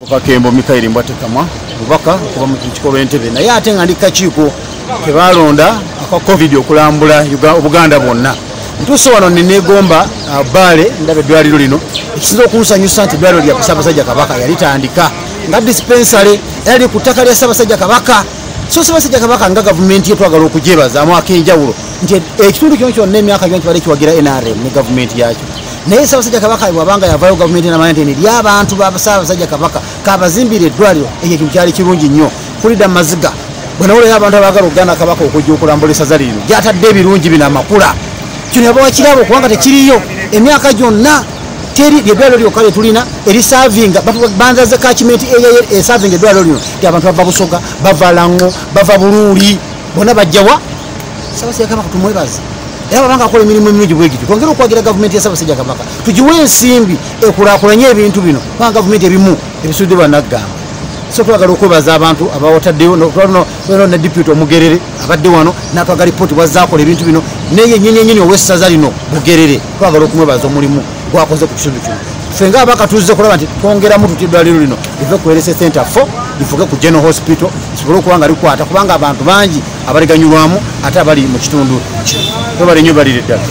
Kakembo Mikaeli Mbwatekamwa mubaka kuba mu kikolwa Entebbe naye ate nga ndi kakiiko kebalonda aka COVID okulambula Buganda bonna. Ntuuse wano nenegomba Bale ndabe eddwaliro lino ekisinza okunsanyusa nti eddwaliro lya Ssaabasajja Kabaka yalitandika nga dispensary yali ku ttaka lya Ssaabasajja Kabaka. So Ssaabasajja Kabaka nga gavumenti yetwagala okujebazaamu ak'enjawulo nti ekitundu kino kyonna emyaka gyonna kibadde kiwagira NRM ne gavumenti yakyo. Naye Ssaabasajja Kabaka bwabanga yavaayo gavumenti n'amanya nti ly'abantu ba Ssaabasajja Kabaka kabazimbira eddwaliro ekyo kintu kyali kirungi nnyo. Kulida Maziga bw'onawulira abantu abaagala okugana Kabaka okujja okulambula essaza lino gy'atadde ebirungi bino amakula kino yabawa kirabo kubanga tekiriyo emyaka gyonna teri eddwaliro lyokka lye tulina erisavinga banzaze kachimenti esavinga eddwaliro lino ti abantu bava Busoga bava Lango bava Buluuli bonna bajjawa Ssaabasajja Kabaka tumwebaze. Era babanga akola emirimu emirungi bwe gityo twongera okwagira gavumenti ya Ssaabasajja Kabaka tugiwe ensimbi ekulaakulanye ebintu bino kubanga gavumenti ebimu ebisudde bannaggamba. So twagala okwebaza abantu abawataddeyo na deputy Omugerere abadde wano n'atwaga lipooti bwazaakola ebintu bino naye yennyini ow'essaza lino Bugerere twagala okumwebaza omulimu gwakoze ku kitundu kino. Ffe ng'abaka tuzze kulaba nti twongeramu tuti eddwaliro lino live ku LSA Center 4 lifuge ku General Hospital lisobole okuba nga likwata kubanga abantu bangi abaliganyulwamu ate abali mu kitundu kino. Twebale nnyo balire ddala.